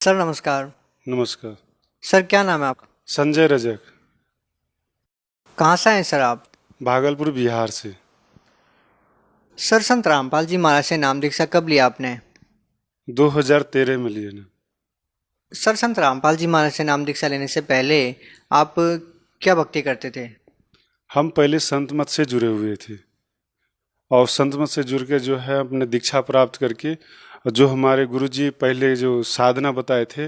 Sir नमस्कार। नमस्कार। Sir क्या नाम है आपका? संजय रजक। कहाँ से हैं सर आप? भागलपुर बिहार से। सर संत रामपाल जी महाराज से नाम दीक्षा कब लिया आपने? 2013 में लिए ना। सर संत रामपाल जी महाराज से नाम दीक्षा लेने से पहले आप क्या भक्ति करते थे? हम पहले संत मत से जुड़े हुए थे और संत मत से जुड़ के जो है अपने दीक्षा प्राप्त करके जो हमारे गुरुजी पहले जो साधना बताए थे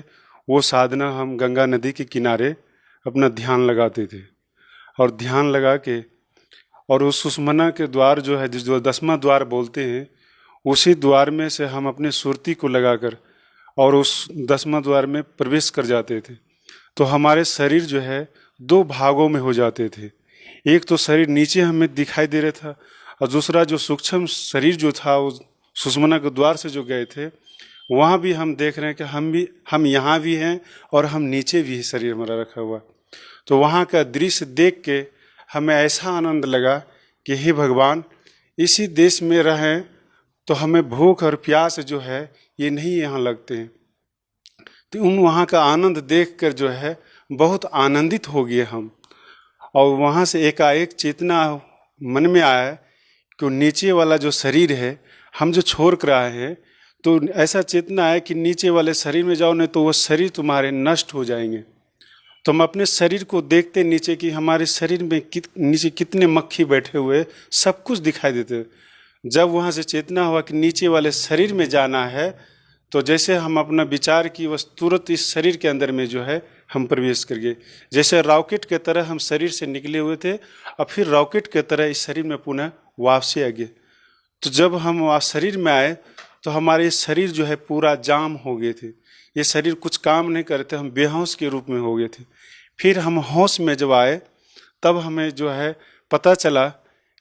वो साधना हम गंगा नदी के किनारे अपना ध्यान लगाते थे। और ध्यान लगा के और उस सुषमना के द्वार जो है जिस जो 10वां द्वार बोलते हैं उसी द्वार में से हम अपने सुरती को लगाकर और उस 10वां द्वार में प्रवेश कर जाते थे। तो हमारे शरीर जो है दो भागों में हो जाते थे। एक तो शरीर नीचे हमें दिखाई दे रहा था और दूसरा जो सूक्ष्म शरीर जो था वो सुषमना के द्वार से जो गए थे वहाँ भी हम देख रहे हैं कि हम यहाँ भी हैं और हम नीचे भी शरीर हमारा रखा हुआ। तो वहाँ का दृश्य देख के हमें ऐसा आनंद लगा कि हे भगवान इसी देश में रहें तो हमें भूख और प्यास जो है ये नहीं यहाँ लगते हैं। तो उन वहाँ का आनंद देखकर जो है बहुत आनंदित हो गए हम। और वहाँ से एकाएक चेतना मन में आया कि नीचे वाला जो शरीर है हम जो छोड़ कर आए हैं तो ऐसा चेतना है कि नीचे वाले शरीर में जाओ नहीं तो वो शरीर तुम्हारे नष्ट हो जाएंगे। तो हम अपने शरीर को देखते नीचे कि हमारे शरीर में नीचे कितने मक्खी बैठे हुए सब कुछ दिखाई देते। जब वहाँ से चेतना हुआ कि नीचे वाले शरीर में जाना है तो जैसे हम अपना विचार की बस तुरंत इस शरीर के अंदर में जो है हम प्रवेश कर गए। जैसे रॉकेट के तरह हम शरीर से निकले हुए थे और फिर रॉकेट के तरह इस शरीर में पुनः वापसी आ गए। तो जब हम वहाँ शरीर में आए तो हमारे शरीर जो है पूरा जाम हो गए थे। ये शरीर कुछ काम नहीं करते, हम बेहोश के रूप में हो गए थे। फिर हम होश में जब आए तब हमें जो है पता चला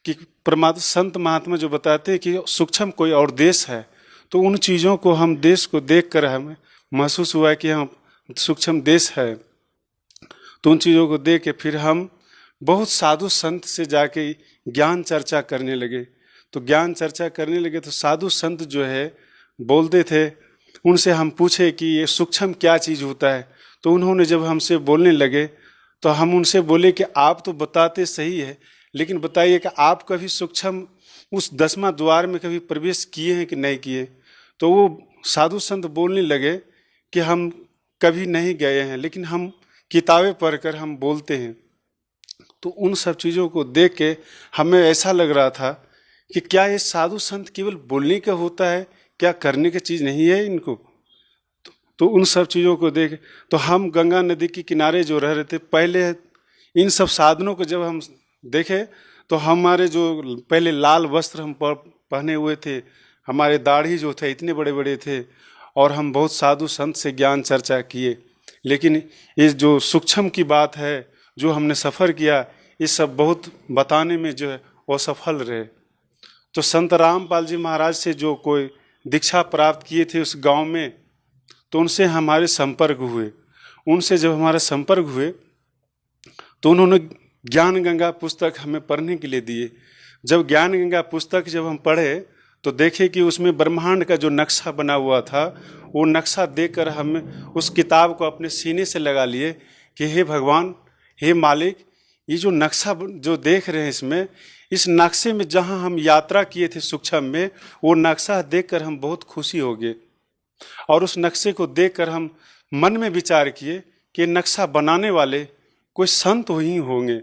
कि परमात्मा संत महात्मा जो बताते हैं कि सूक्ष्म कोई और देश है। तो उन चीज़ों को हम देश को देख कर हमें महसूस हुआ कि हम सूक्ष्म देश है। तो उन चीज़ों को देख के फिर हम बहुत साधु संत से जाके ज्ञान चर्चा करने लगे। तो ज्ञान चर्चा करने लगे तो साधु संत जो है बोलते थे, उनसे हम पूछे कि ये सूक्ष्म क्या चीज़ होता है। तो उन्होंने जब हमसे बोलने लगे तो हम उनसे बोले कि आप तो बताते सही है लेकिन बताइए कि आप कभी सूक्ष्म उस 10वां द्वार में कभी प्रवेश किए हैं कि नहीं किए। तो वो साधु संत बोलने लगे कि हम कभी नहीं गए हैं लेकिन हम किताबें पढ़कर हम बोलते हैं। तो उन सब चीज़ों को देख के हमें ऐसा लग रहा था कि क्या ये साधु संत केवल बोलने का होता है, क्या करने की चीज़ नहीं है इनको। तो उन सब चीज़ों को देख तो हम गंगा नदी के किनारे जो रह रहे थे पहले इन सब साधनों को जब हम देखे तो हमारे जो पहले लाल वस्त्र हम पहने हुए थे, हमारे दाढ़ी जो थे इतने बड़े बड़े थे और हम बहुत साधु संत से ज्ञान चर्चा किए। लेकिन ये जो सूक्ष्म की बात है जो हमने सफ़र किया ये सब बहुत बताने में जो है वो सफल रहे। तो संत रामपाल जी महाराज से जो कोई दीक्षा प्राप्त किए थे उस गांव में तो उनसे हमारे संपर्क हुए। उनसे जब हमारे संपर्क हुए तो उन्होंने ज्ञान गंगा पुस्तक हमें पढ़ने के लिए दिए। जब ज्ञान गंगा पुस्तक जब हम पढ़े तो देखे कि उसमें ब्रह्मांड का जो नक्शा बना हुआ था वो नक्शा देखकर हम उस किताब को अपने सीने से लगा लिए कि हे भगवान, हे मालिक, ये जो नक्शा जो देख रहे हैं इसमें इस नक्शे में जहाँ हम यात्रा किए थे सूक्ष्म में वो नक्शा देखकर हम बहुत खुशी हो गए। और उस नक्शे को देखकर हम मन में विचार किए कि नक्शा बनाने वाले कोई संत ही होंगे।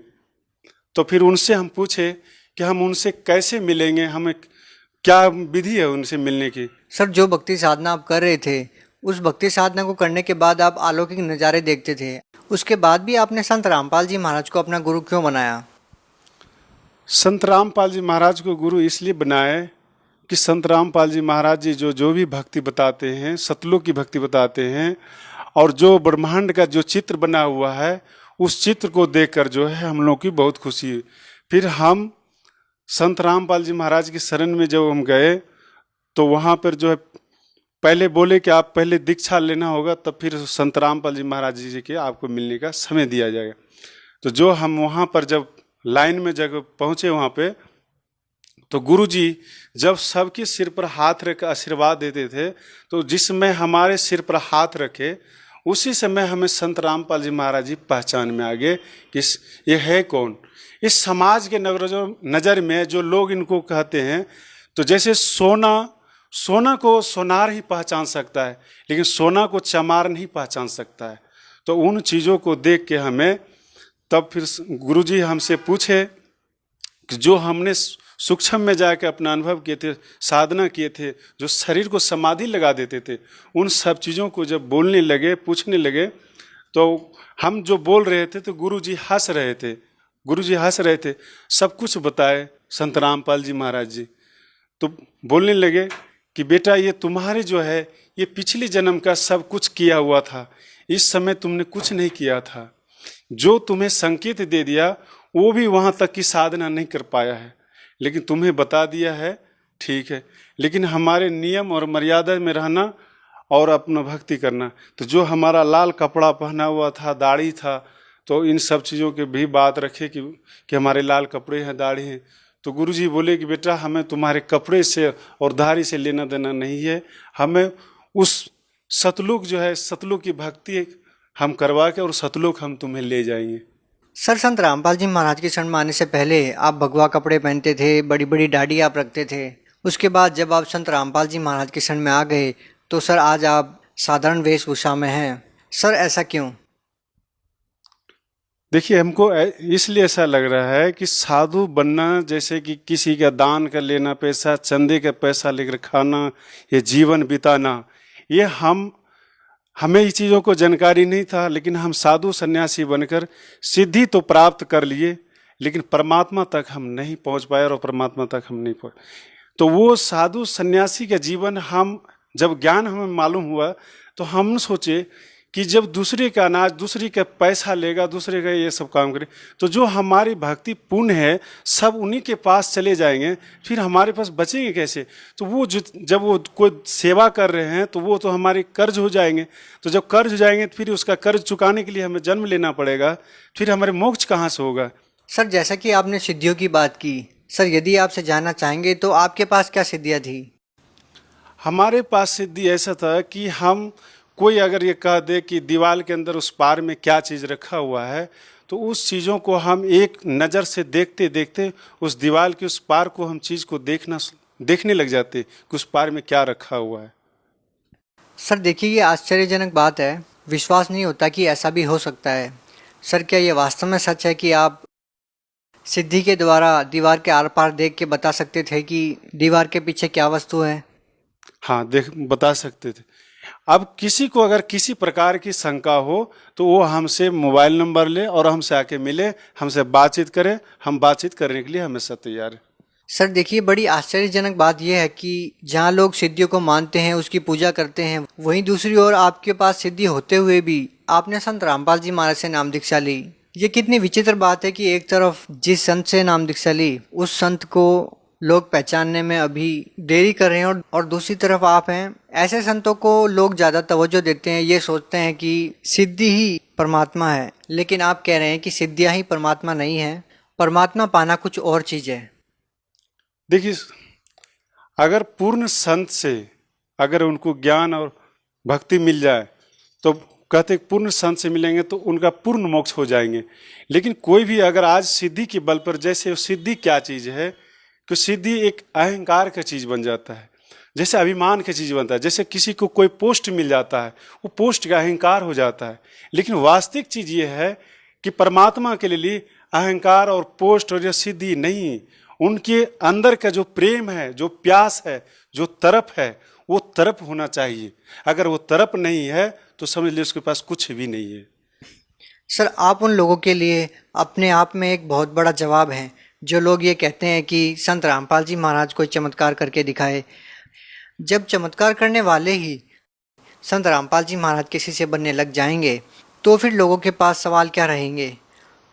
तो फिर उनसे हम पूछे कि हम उनसे कैसे मिलेंगे, हमें क्या विधि है उनसे मिलने की। सर जो भक्ति साधना आप कर रहे थे उस भक्ति साधना को करने के बाद आप अलौकिक नज़ारे देखते थे, उसके बाद भी आपने संत रामपाल जी महाराज को अपना गुरु क्यों बनाया? संत रामपाल जी महाराज को गुरु इसलिए बनाए कि संत रामपाल जी महाराज जी जो जो भी भक्ति बताते हैं सतलोक की भक्ति बताते हैं और जो ब्रह्मांड का जो चित्र बना हुआ है उस चित्र को देखकर जो है हम लोग की बहुत खुशी हुई। फिर हम संत रामपाल जी महाराज की शरण में जब हम गए तो वहाँ पर जो है पहले बोले कि आप पहले दीक्षा लेना होगा तब फिर संत रामपाल जी महाराज जी के आपको मिलने का समय दिया जाएगा। तो जो हम वहाँ पर जब लाइन में जब पहुँचे वहाँ पे तो गुरुजी जब सबके सिर पर हाथ रख आशीर्वाद देते थे, तो जिस समय हमारे सिर पर हाथ रखे उसी समय हमें संत रामपाल जी महाराज जी पहचान में आ गए कि ये है कौन। इस समाज के नज़र में जो लोग इनको कहते हैं, तो जैसे सोना को सोनार ही पहचान सकता है, लेकिन सोना को चमार नहीं पहचान सकता है। तो उन चीज़ों को देख के हमें तब फिर गुरुजी हमसे पूछे कि जो हमने सूक्ष्म में जाकर अपना अनुभव किए थे, साधना किए थे, जो शरीर को समाधि लगा देते थे, उन सब चीज़ों को जब बोलने लगे, पूछने लगे, तो हम जो बोल रहे थे तो गुरुजी हंस रहे थे। गुरुजी हंस रहे थे, सब कुछ बताए संत रामपाल जी महाराज जी। तो बोलने लगे कि बेटा ये तुम्हारे जो है ये पिछले जन्म का सब कुछ किया हुआ था, इस समय तुमने कुछ नहीं किया था। जो तुम्हें संकेत दे दिया वो भी वहाँ तक की साधना नहीं कर पाया है, लेकिन तुम्हें बता दिया है, ठीक है। लेकिन हमारे नियम और मर्यादा में रहना और अपना भक्ति करना। तो जो हमारा लाल कपड़ा पहना हुआ था, दाढ़ी था, तो इन सब चीज़ों के भी बात रखे कि हमारे लाल कपड़े हैं, दाढ़ी हैं। तो गुरुजी बोले कि बेटा हमें तुम्हारे कपड़े से और दाढ़ी से लेना देना नहीं है, हमें उस सतलुक जो है, सतलुक की भक्ति हम करवा के और सतलुक हम तुम्हें ले जाएंगे। सर, संत रामपाल जी महाराज के शरण में आने से पहले आप भगवा कपड़े पहनते थे, बड़ी बड़ी दाढ़ी आप रखते थे। उसके बाद जब आप संत रामपाल जी महाराज के शरण में आ गए तो सर आज आप साधारण वेशभूषा में हैं। सर ऐसा क्यों? देखिए, हमको इसलिए ऐसा लग रहा है कि साधु बनना जैसे कि किसी का दान कर लेना पैसा, चंदे का पैसा लेकर खाना, ये जीवन बिताना, ये हमें ये चीज़ों को जानकारी नहीं था। लेकिन हम साधु सन्यासी बनकर सिद्धि तो प्राप्त कर लिए, लेकिन परमात्मा तक हम नहीं पहुंच पाए और परमात्मा तक हम नहीं पहुंच। तो वो साधु सन्यासी का जीवन हम जब ज्ञान हमें मालूम हुआ तो हम सोचे कि जब दूसरे का अनाज, दूसरे का पैसा लेगा, दूसरे का ये सब काम करे, तो जो हमारी भक्ति पुण्य है सब उन्हीं के पास चले जाएंगे, फिर हमारे पास बचेंगे कैसे? तो वो जब वो कोई सेवा कर रहे हैं तो वो तो हमारे कर्ज हो जाएंगे। तो जब कर्ज हो जाएंगे तो फिर उसका कर्ज चुकाने के लिए हमें जन्म लेना पड़ेगा, फिर हमारे मोक्ष कहाँ से होगा? सर जैसा कि आपने सिद्धियों की बात की, सर यदि आपसे जानना चाहेंगे तो आपके पास क्या सिद्धियाँ थी? हमारे पास सिद्धि ऐसा था कि हम कोई अगर ये कह दे कि दीवार के अंदर उस पार में क्या चीज़ रखा हुआ है, तो उस चीज़ों को हम एक नज़र से देखते देखते उस दीवार के उस पार को हम चीज़ को देखने लग जाते कि उस पार में क्या रखा हुआ है। सर देखिए, ये आश्चर्यजनक बात है, विश्वास नहीं होता कि ऐसा भी हो सकता है। सर क्या ये वास्तव में सच है कि आप सिद्धि के द्वारा दीवार के आर पार देख के बता सकते थे कि दीवार के पीछे क्या वस्तु है? हाँ, बता सकते थे। अब किसी को अगर किसी प्रकार की शंका हो तो वो हमसे मोबाइल नंबर ले और हमसे आके मिले, हमसे बातचीत करे, हम बातचीत करने के लिए हमेशा तैयार है। सर देखिए, बड़ी आश्चर्यजनक बात यह है कि जहाँ लोग सिद्धियों को मानते हैं, उसकी पूजा करते हैं, वहीं दूसरी ओर आपके पास सिद्धि होते हुए भी आपने संत रामपाल जी महाराज से नाम दीक्षा ली। ये कितनी विचित्र बात है कि एक तरफ जिस संत से नाम दीक्षा ली उस संत को लोग पहचानने में अभी देरी कर रहे हैं और दूसरी तरफ आप हैं। ऐसे संतों को लोग ज़्यादा तवज्जो देते हैं, ये सोचते हैं कि सिद्धि ही परमात्मा है, लेकिन आप कह रहे हैं कि सिद्धियाँ ही परमात्मा नहीं है, परमात्मा पाना कुछ और चीज़ है। देखिए, अगर पूर्ण संत से अगर उनको ज्ञान और भक्ति मिल जाए तो कहते पूर्ण संत से मिलेंगे तो उनका पूर्ण मोक्ष हो जाएंगे। लेकिन कोई भी अगर आज सिद्धि के बल पर, जैसे सिद्धि क्या चीज़ है कि सिद्धि एक अहंकार का चीज़ बन जाता है, जैसे अभिमान की चीज़ बनता है। जैसे किसी को कोई पोस्ट मिल जाता है, वो पोस्ट का अहंकार हो जाता है। लेकिन वास्तविक चीज़ ये है कि परमात्मा के लिए अहंकार और पोस्ट और सिद्धि नहीं, उनके अंदर का जो प्रेम है, जो प्यास है, जो तरफ है, वो तरफ होना चाहिए। अगर वो तरफ नहीं है तो समझ लीजिए उसके पास कुछ भी नहीं है। सर आप उन लोगों के लिए अपने आप में एक बहुत बड़ा जवाब हैं जो लोग ये कहते हैं कि संत रामपाल जी महाराज कोई चमत्कार करके दिखाए। जब चमत्कार करने वाले ही संत रामपाल जी महाराज किसी से बनने लग जाएंगे तो फिर लोगों के पास सवाल क्या रहेंगे?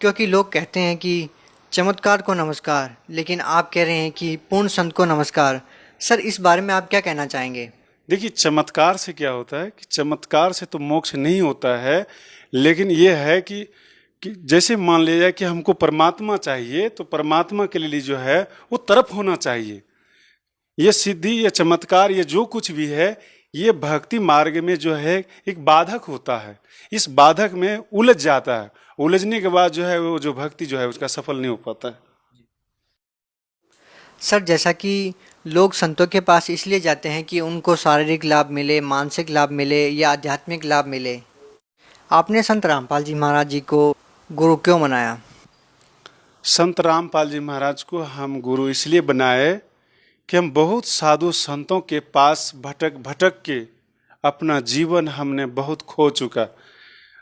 क्योंकि लोग कहते हैं कि चमत्कार को नमस्कार, लेकिन आप कह रहे हैं कि पूर्ण संत को नमस्कार। सर इस बारे में आप क्या कहना चाहेंगे? देखिए, चमत्कार से क्या होता है कि चमत्कार से तो मोक्ष नहीं होता है, लेकिन ये है कि कि जैसे मान लिया कि हमको परमात्मा चाहिए, तो परमात्मा के लिए जो है वो तरफ होना चाहिए। ये सिद्धि, ये चमत्कार, ये जो कुछ भी है, ये भक्ति मार्ग में जो है एक बाधक होता है। इस बाधक में उलझ जाता है, उलझने के बाद जो है वो जो भक्ति जो है उसका सफल नहीं हो पाता है। सर, जैसा कि लोग संतों के पास इसलिए जाते हैं कि उनको शारीरिक लाभ मिले, मानसिक लाभ मिले या आध्यात्मिक लाभ मिले, आपने संत रामपाल जी महाराज जी को गुरु क्यों बनाया? संत रामपाल जी महाराज को हम गुरु इसलिए बनाए कि हम बहुत साधु संतों के पास भटक भटक के अपना जीवन हमने बहुत खो चुका।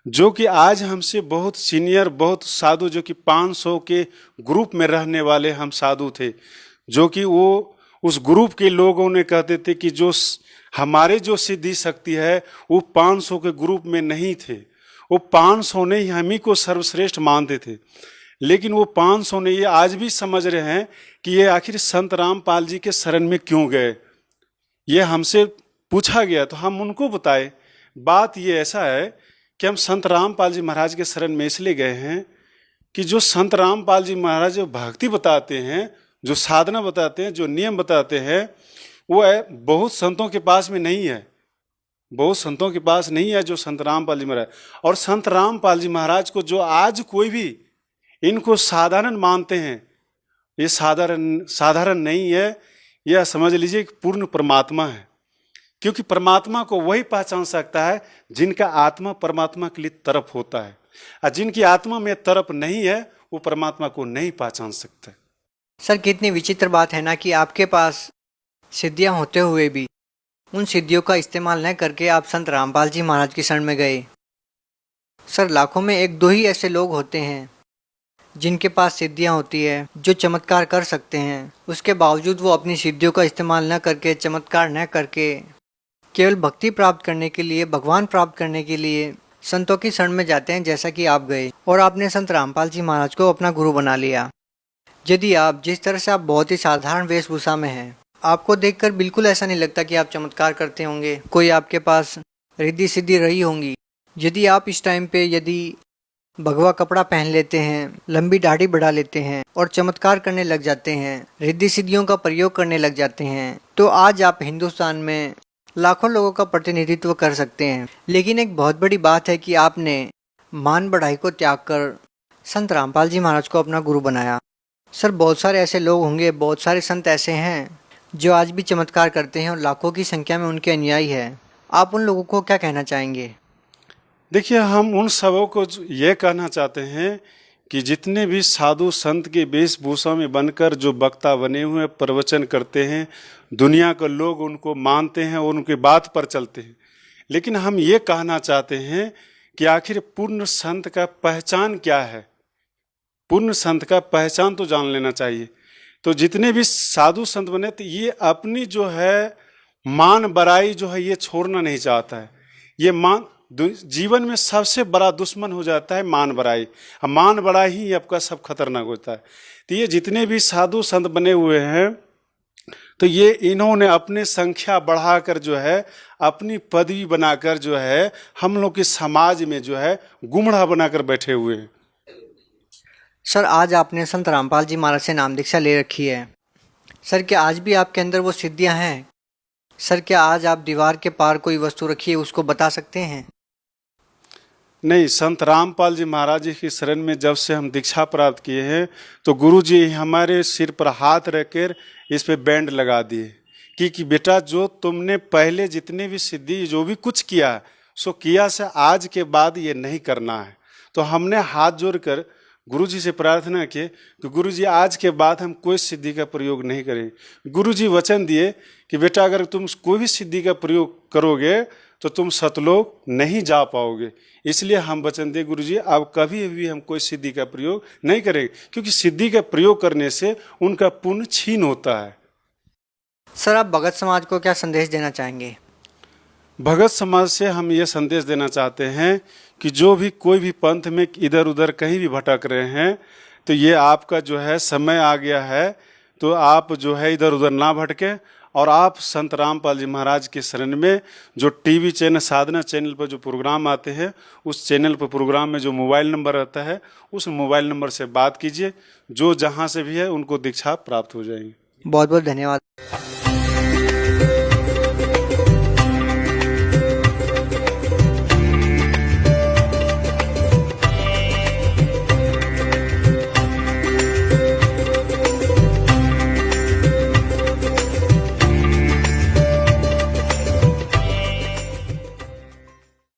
जो कि आज हमसे बहुत सीनियर, बहुत साधु, जो कि 500 के ग्रुप में रहने वाले हम साधु थे, जो कि वो उस ग्रुप के लोगों ने कहते थे कि हमारे जो सिद्धि शक्ति है वो 500 के ग्रुप में नहीं थे। वो 500 ने ही हम ही को सर्वश्रेष्ठ मानते थे। लेकिन वो 500 ने ये आज भी समझ रहे हैं कि ये आखिर संत रामपाल जी के शरण में क्यों गए। ये हमसे पूछा गया तो हम उनको बताए। बात ये ऐसा है कि हम संत रामपाल जी महाराज के शरण में इसलिए गए हैं कि जो संत रामपाल जी महाराज जो भक्ति बताते हैं, जो साधना बताते हैं, जो नियम बताते हैं, वो है बहुत संतों के पास में नहीं है। बहुत संतों के पास नहीं है जो संत रामपाल जी महाराज। और संत रामपाल जी महाराज को जो आज कोई भी इनको साधारण मानते हैं, ये साधारण नहीं है, यह समझ लीजिए कि पूर्ण परमात्मा है। क्योंकि परमात्मा को वही पहचान सकता है जिनका आत्मा परमात्मा के लिए तरफ होता है, और जिनकी आत्मा में तरफ नहीं है वो परमात्मा को नहीं पहचान सकता। सर, कितनी विचित्र बात है ना कि आपके पास सिद्धियां होते हुए भी उन सिद्धियों का इस्तेमाल न करके आप संत रामपाल जी महाराज की शरण में गए। सर, लाखों में एक दो ही ऐसे लोग होते हैं जिनके पास सिद्धियां होती है, जो चमत्कार कर सकते हैं। उसके बावजूद वो अपनी सिद्धियों का इस्तेमाल न करके, चमत्कार न करके, केवल भक्ति प्राप्त करने के लिए, भगवान प्राप्त करने के लिए संतों की शरण में जाते हैं, जैसा कि आप गए और आपने संत रामपाल जी महाराज को अपना गुरु बना लिया। यदि आप जिस तरह से आप बहुत ही साधारण वेशभूषा में हैं, आपको देखकर बिल्कुल ऐसा नहीं लगता कि आप चमत्कार करते होंगे, कोई आपके पास रिद्धि सिद्धि रही होंगी। यदि आप इस टाइम पे यदि भगवा कपड़ा पहन लेते हैं, लंबी दाढ़ी बढ़ा लेते हैं और चमत्कार करने लग जाते हैं, रिद्धि सिद्धियों का प्रयोग करने लग जाते हैं, तो आज आप हिंदुस्तान में लाखों लोगों का प्रतिनिधित्व कर सकते हैं। लेकिन एक बहुत बड़ी बात है कि आपने मान बढ़ाई को त्याग कर संत रामपाल जी महाराज को अपना गुरु बनाया। सर, बहुत सारे ऐसे लोग होंगे, बहुत सारे संत ऐसे हैं जो आज भी चमत्कार करते हैं और लाखों की संख्या में उनके अनुयायी हैं। आप उन लोगों को क्या कहना चाहेंगे? देखिए, हम उन सबों को ये कहना चाहते हैं कि जितने भी साधु संत के वेशभूषा में बनकर जो वक्ता बने हुए प्रवचन करते हैं, दुनिया के लोग उनको मानते हैं और उनकी बात पर चलते हैं। लेकिन हम ये कहना चाहते हैं कि आखिर पूर्ण संत का पहचान क्या है। पूर्ण संत का पहचान तो जान लेना चाहिए। तो जितने भी साधु संत बने, तो ये अपनी जो है मान बड़ाई जो है ये छोड़ना नहीं चाहता है। ये जीवन में सबसे बड़ा दुश्मन हो जाता है मान बड़ाई। मान बड़ाई ही आपका सब खतरनाक होता है। तो ये जितने भी साधु संत बने हुए हैं, तो ये इन्होंने अपने संख्या बढ़ाकर जो है, अपनी पदवी बनाकर जो है, हम लोग के समाज में जो है गुमड़ा बनाकर बैठे हुए हैं। सर, आज आपने संत रामपाल जी महाराज से नाम दीक्षा ले रखी है। सर, क्या आज भी आपके अंदर वो सिद्धियां हैं? सर, क्या आज आप दीवार के पार कोई वस्तु रखी है उसको बता सकते हैं? नहीं, संत रामपाल जी महाराज जी की शरण में जब से हम दीक्षा प्राप्त किए हैं, तो गुरु जी हमारे सिर पर हाथ रखकर इस पे बैंड लगा दिए कि बेटा, जो तुमने पहले जितने भी सिद्धि जो भी कुछ किया सो किया से आज के बाद ये नहीं करना है। तो हमने हाथ जोड़कर गुरु जी से प्रार्थना की कि गुरु जी, आज के बाद हम कोई सिद्धि का प्रयोग नहीं करेंगे। गुरु जी वचन दिए कि बेटा, अगर तुम कोई भी सिद्धि का प्रयोग करोगे तो तुम सतलोक नहीं जा पाओगे। इसलिए हम वचन दे गुरु जी, अब कभी भी हम कोई सिद्धि का प्रयोग नहीं करेंगे, क्योंकि सिद्धि का प्रयोग करने से उनका पुण्य छीन होता है। सर, आप भगत समाज को क्या संदेश देना चाहेंगे? भगत समाज से हम ये संदेश देना चाहते हैं कि जो भी कोई भी पंथ में इधर उधर कहीं भी भटक रहे हैं, तो ये आपका जो है समय आ गया है, तो आप जो है इधर उधर ना भटके और आप संत रामपाल जी महाराज के शरण में जो टीवी चैनल साधना चैनल पर जो प्रोग्राम आते हैं, उस चैनल पर प्रोग्राम में जो मोबाइल नंबर रहता है, उस मोबाइल नंबर से बात कीजिए। जो जहाँ से भी है उनको दीक्षा प्राप्त हो जाएगी। बहुत बहुत धन्यवाद।